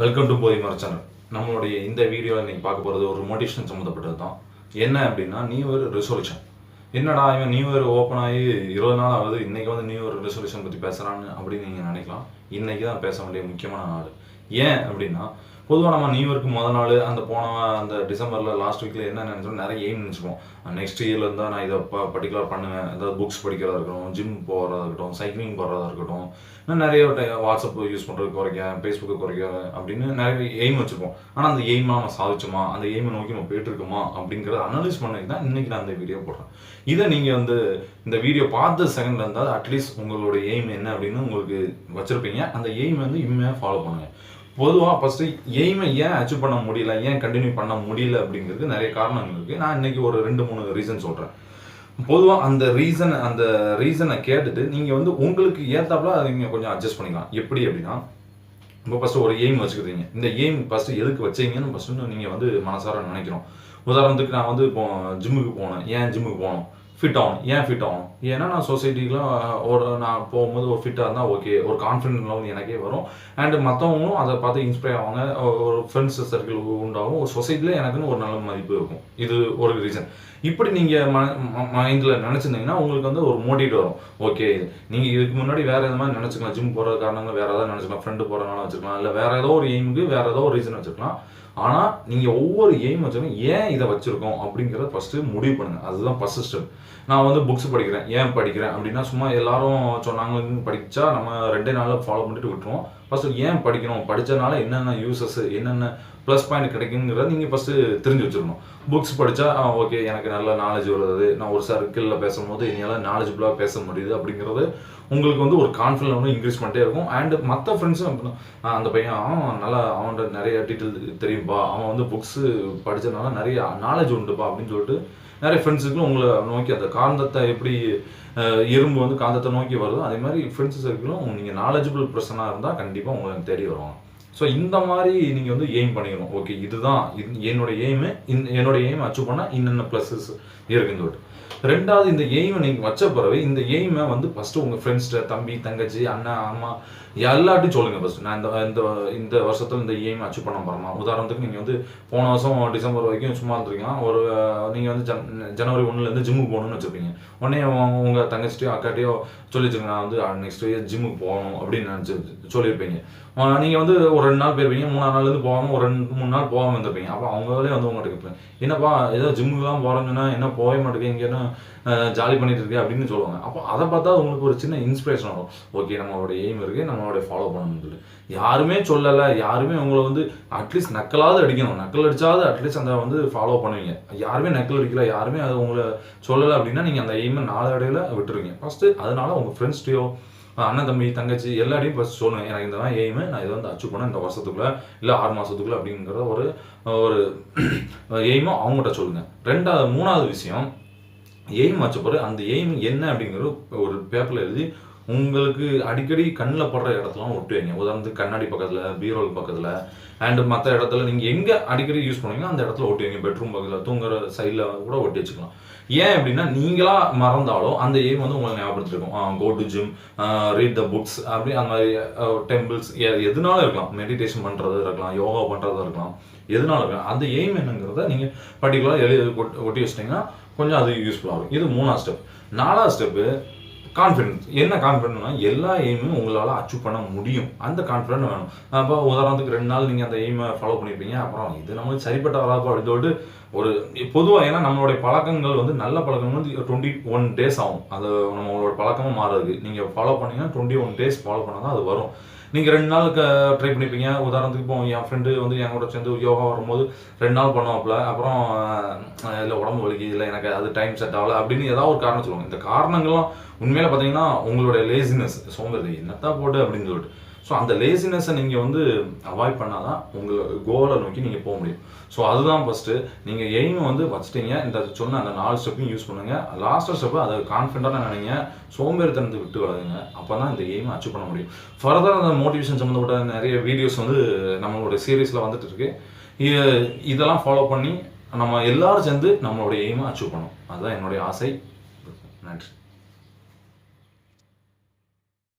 Welcome to போதிமர channel. நம்மளுடைய இந்த வீடியோவில் இன்றைக்கி பார்க்க போகிறது ஒரு மோட்டிவேஷன் சம்மந்தப்பட்டது தான். என்ன அப்படின்னா, நியூ இயர் ரெசல்யூஷன். என்னடா இவன் நியூ இயர் ஓப்பன் ஆகி 20 நாள் ஆகுது, இன்றைக்கி வந்து நியூ இயர் ரெசல்யூஷன் பற்றி பேசுகிறான்னு அப்படின்னு நீங்கள் நினைக்கலாம். இன்றைக்கி தான் பேச வேண்டிய முக்கியமான நாள். ஏன் அப்படின்னா, பொதுவாக நம்ம நியூ இயர்க்கு முதல் நாள் அந்த டிசம்பரில் லாஸ்ட் வீக்கில் என்ன நினச்சோம், நிறைய எய்ம் நினச்சிப்போம். நெக்ஸ்ட் இயரில் இருந்தால் நான் இதை பர்டிகுலர் பண்ணுவேன். ஏதாவது புக்ஸ் படிக்கிறதா இருக்கட்டும், ஜிம் போகிறதா இருக்கட்டும், சைக்கிளிங் போகிறதா இருக்கட்டும், இன்னும் நிறைய வாட்ஸ்அப் யூஸ் பண்ணுறது குறைக்க, ஃபேஸ்புக்கை குறைக்க அப்படின்னு நிறைய எய்ம் வச்சுருப்போம். ஆனால் அந்த எய்மாக நம்ம சாதிச்சோமா, அந்த எய்மை நோக்கி நம்ம போயிட்டுருக்கோமா அப்படிங்கிறத அனலைஸ் பண்ணி தான் இன்றைக்கி நான் இந்த வீடியோ போடுறேன். இதை நீங்கள் வந்து இந்த வீடியோ பார்த்த செகண்டில் இருந்தால் அட்லீஸ்ட் உங்களோட எய்ம் என்ன அப்படின்னு உங்களுக்கு வச்சுருப்பீங்க. அந்த எய்ம் வந்து இனிமேல் ஃபாலோ பண்ணுங்கள். பொதுவாக ஃபஸ்ட்டு எய்மை ஏன் அச்சீவ் பண்ண முடியல, ஏன் கண்டினியூ பண்ண முடியல அப்படிங்கிறது நிறைய காரணங்கள் இருக்குது. நான் இன்றைக்கி ஒரு 2-3 ரீசன் சொல்கிறேன். பொதுவாக அந்த ரீசனை கேட்டுட்டு நீங்கள் வந்து உங்களுக்கு ஏற்றாப்புல அதை நீங்கள் கொஞ்சம் அட்ஜஸ்ட் பண்ணிக்கலாம். எப்படி அப்படின்னா, இப்போ ஃபஸ்ட்டு ஒரு எய்ம் வச்சுக்கிறீங்க. இந்த எய்ம் ஃபஸ்ட்டு எதுக்கு வச்சீங்கன்னு ஃபஸ்ட்டு நீங்கள் வந்து மனசார நினைக்கிறோம். உதாரணத்துக்கு நான் வந்து இப்போ ஜிம்முக்கு போனேன். ஏன் ஜிம்முக்கு போகணும்? ஃபிட் ஆகணும். ஏன் ஃபிட் ஆகணும்? ஏன்னா நான் சொசைட்டிக்கெலாம் நான் போகும்போது ஒரு ஃபிட்டாக இருந்தால் ஓகே, ஒரு கான்ஃபிடென்ட் லெவல் எனக்கே வரும். அண்டு மற்றவங்களும் அதை பார்த்து இன்ஸ்பயர் ஆவாங்க. ஒரு ஃப்ரெண்ட்ஸ் சர்க்கிள் உண்டாகும். ஒரு சொசைட்டியில் எனக்குன்னு ஒரு நல்ல மதிப்பு இருக்கும். இது ஒரு ரீசன். இப்படி நீங்கள் மைண்டில் நினச்சிருந்தீங்கன்னா உங்களுக்கு வந்து ஒரு மோட்டிவேட் வரும். ஓகே, நீங்கள் இதுக்கு முன்னாடி வேறு எது மாதிரி நினச்சிக்கலாம். ஜிம் போகிற காரணங்கள் வேறு ஏதாவது நினச்சிக்கலாம். ஃப்ரெண்டு போகிறனால வச்சுக்கலாம். இல்லை வேறு ஏதோ ஒரு எய்முக்கு வேறு ஏதோ ஒரு ரீசன் வச்சுருக்கலாம். ஆனால் நீங்கள் ஒவ்வொரு எய்ம் வச்சாலும் ஏன் இதை வச்சுருக்கோம் அப்படிங்கிறத ஃபஸ்ட்டு முடிவு பண்ணுங்கள். அதுதான் ஃபஸ்ட்டு ஸ்டெப். நான் வந்து புக்ஸ் படிக்கிறேன். ஏன் படிக்கிறேன் அப்படின்னா, சும்மா எல்லாரும் சொன்னாங்கன்னு படித்தா நம்ம 2 நாளில் ஃபாலோ பண்ணிட்டு விட்டுருவோம். ஃபஸ்ட்டு ஏன் படிக்கணும், படித்தனால என்னென்ன யூசஸ், என்னென்ன ப்ளஸ் பாயிண்ட் கிடைக்குங்கிறத நீங்கள் ஃபஸ்ட்டு தெரிஞ்சு வச்சுருக்கணும். புக்ஸ் படித்தா ஓகே, எனக்கு நல்ல நாலேஜ் வருது, நான் ஒரு சர்க்கிளில் பேசும்போது என்னால் நாலேஜபிளாக பேச முடியுது அப்படிங்கிறது உங்களுக்கு வந்து ஒரு கான்ஃபிடன்ஸ் வந்து இன்க்ரீஸ் பண்ணிட்டே இருக்கும். அண்டு மற்ற ஃப்ரெண்ட்ஸும் அந்த பையன் அவன்கிட்ட நிறைய டீட்டெயில் தெரியும்பா, அவன் வந்து புக்ஸு படித்ததுனால நிறைய நாலேஜ் உண்டுப்பா அப்படின்னு சொல்லிட்டு நிறைய ஃப்ரெண்ட்ஸுக்கும் உங்களை நோக்கி அந்த காந்தத்தை எப்படி இரும்பு வந்து காந்தத்தை நோக்கி வருதோ அதே மாதிரி ஃப்ரெண்ட்ஸ் சர்க்கிளும் நீங்கள் நாலேஜபிள் பர்சனாக இருந்தால் கண்டிப்பாக உங்களை தேடி வருவாங்க. ஸோ இந்த மாதிரி நீங்கள் வந்து எய்ம் பண்ணிக்கணும். ஓகே, இதுதான் என்னோடய எய்மு, என்னோட எய்மை அச்சீவ் பண்ணால் இன்னென்ன ப்ளஸஸ் இருக்குன்னு சொல்லிட்டு. ரெண்டாவது, இந்த எய்மை நீங்கள் வச்ச பிறகு இந்த எய்மை வந்து ஃபஸ்ட்டு உங்கள் ஃப்ரெண்ட்ஸ்கிட்ட, தம்பி, தங்கச்சி, அண்ணா, அம்மா எல்லார்ட்டையும் சொல்லுங்கள். ஃபஸ்ட்டு நான் இந்த வருஷத்தில் இந்த எய்மை அச்சீவ் பண்ண போகிறோமா. உதாரணத்துக்கு நீங்கள் வந்து போன வருஷம் டிசம்பர் வரைக்கும் சும்மா இருந்திருக்கீங்க. நீங்கள் வந்து ஜனவரி 1லேருந்து ஜிம்முக்கு போகணுன்னு வச்சுருப்பீங்க. உடனே உங்கள் தங்கச்சிட்டையோ அக்காட்டையோ சொல்லி வச்சுருங்க, நான் வந்து நெக்ஸ்ட் இயர் ஜிம்முக்கு போகணும் அப்படின்னு சொல்லியிருப்பீங்க. நீங்கள் வந்து ஒரு 2 நாள் போயிருப்பீங்க. 3ஆம் நாள்லேருந்து போகாமல் ஒரு 2-3 நாள் போகாமல் இருந்திருப்பீங்க. அப்போ அவங்களே வந்து உங்கள்கிட்ட கேட்பேன், என்னப்பா ஏதோ ஜிம்முக்குலாம் போகிறேன்னா என்ன போகவே மாட்டேங்க, இங்கேன்னு ஜாலி பண்ணிட்டு இருக்கேன் அப்படின்னு சொல்லுவாங்க. அப்போ அதை பார்த்தா உங்களுக்கு ஒரு சின்ன இன்ஸ்பிரேஷன் வரும். ஓகே, நம்மளோட எய்ம் இருக்குது, நம்மளோட ஃபாலோ பண்ணணும்னு சொல்லி. யாருமே சொல்லலை, யாருமே உங்களை வந்து அட்லீஸ்ட் நக்கலாவது அடிக்கணும். நக்கல் அடிச்சாவது அட்லீஸ்ட் அந்த வந்து ஃபாலோ பண்ணுவீங்க. யாருமே நக்கல் அடிக்கல, யாருமே அது உங்களை சொல்லலை அப்படின்னா நீங்கள் அந்த எய்மை நாளடைவில் விட்டுருவீங்க. ஃபஸ்ட்டு அதனால உங்கள் ஃப்ரெண்ட்ஸ்டையோ, அண்ணன், தம்பி, தங்கச்சி எல்லாரையும் ஃபஸ்ட் சொல்லுங்கள், எனக்கு இந்த மாதிரி எய்மு, நான் இதை வந்து அச்சீவ் பண்ணேன் இந்த வருஷத்துக்குள்ளே இல்லை 6 மாதத்துக்குள்ளே அப்படிங்கிற ஒரு எய்மும் அவங்ககிட்ட சொல்லுங்கள். 3வது விஷயம், எய்ம் வச்ச பிறகு அந்த எய்ம் என்ன அப்படிங்கிறது ஒரு பேப்பரில் எழுதி உங்களுக்கு அடிக்கடி கண்ணில் படுற இடத்துலாம் ஒட்டி வைங்க. உதாரணத்துக்கு கண்ணாடி பக்கத்தில், பீரோல் பக்கத்தில், அண்டு மற்ற இடத்துல நீங்கள் எங்கே அடிக்கடி யூஸ் பண்ணுவீங்க அந்த இடத்துல ஒட்டி வைங்க. பெட்ரூம் பக்கத்தில், தூங்குற சைடில் கூட ஒட்டி வச்சுக்கலாம். ஏன் அப்படின்னா, நீங்களாக மறந்தாலும் அந்த எய்ம் வந்து உங்களை ஞாபகப்படுத்திருக்கும். Go to gym, read the books, அப்படி அந்த மாதிரி டெம்பிள்ஸ் எதுனாலும் இருக்கலாம். மெடிடேஷன் பண்ணுறது இருக்கலாம், யோகா பண்ணுறதா இருக்கலாம், எதுனாலும் இருக்கலாம். அந்த எய்ம் என்னங்கிறத நீங்கள் பர்டிகுலராக ஒட்டி வச்சிட்டிங்கன்னா கொஞ்சம் அது யூஸ்ஃபுல்லாக இருக்கும். இது 3ஆவது ஸ்டெப். 4வது ஸ்டெப்பு, கான்ஃபிடென்ஸ். என்ன கான்ஃபிடென்ட்னா, எல்லா எய்மும் உங்களால் அச்சீவ் பண்ண முடியும். அந்த கான்ஃபிடென்ட் வேணும். அப்போ உதாரணத்துக்கு 2 நாள் நீங்கள் அந்த எய்மை ஃபாலோ பண்ணியிருப்பீங்க. அப்புறம் இது நம்மளுக்கு சரிப்பட்ட வராப்பா அப்படின்னு சொல்லிட்டு ஒரு பொதுவாக, ஏன்னா நம்மளுடைய பழக்கங்கள் வந்து நல்ல பழக்கங்கள் வந்து 21 டேஸ் ஆகும். அது நம்மளோட பழக்கமாக மாறுறதுக்கு. நீங்கள் ஃபாலோ பண்ணிங்கன்னா 21 டேஸ் ஃபாலோ பண்ணால் தான் அது வரும். நீங்கள் 2 நாளுக்கு ட்ரை பண்ணிப்பீங்க. உதாரணத்துக்கு இப்போ என் ஃப்ரெண்டு வந்து என் கூட சேர்ந்து யோகா வரும்போது 2 நாள் பண்ணுவாப்புல. அப்புறம் இல்லை உடம்பு வலிக்கு, இல்லை எனக்கு அது டைம் செட் ஆகலை அப்படின்னு ஏதாவது ஒரு காரணம் சொல்லுவாங்க. இந்த காரணங்கள்லாம் உண்மையில பார்த்தீங்கன்னா உங்களுடைய லேசினஸ், சோம்பேறி, என்னத்தான் போட்டு அப்படின்னு சொல்லிட்டு. ஸோ அந்த லேசினஸை நீங்கள் வந்து அவாய்ட் பண்ணால் தான் உங்கள் கோலை நோக்கி நீங்கள் போக முடியும். ஸோ அதுதான் ஃபஸ்ட்டு. நீங்கள் எய்மை வந்து வச்சுட்டீங்க, இந்த சொன்ன அந்த 4 ஸ்டெப்பையும் யூஸ் பண்ணுங்கள். லாஸ்ட்டு ஸ்டெப்பு அதை கான்ஃபிடென்ட்டாக நினைங்க, சோம்பேறித்தனத்தை விட்டு வளருங்க. அப்போ தான் இந்த எய்மை அச்சீவ் பண்ண முடியும். ஃபர்தர் அந்த மோட்டிவேஷன் சம்மந்தப்பட்ட நிறைய வீடியோஸ் வந்து நம்மளோட சீரீஸில் வந்துட்டு இருக்கு. இதெல்லாம் ஃபாலோ பண்ணி நம்ம எல்லாரும் சேர்ந்து நம்மளோட எய்மை அச்சீவ் பண்ணணும். அதுதான் என்னுடைய ஆசை. நன்றி.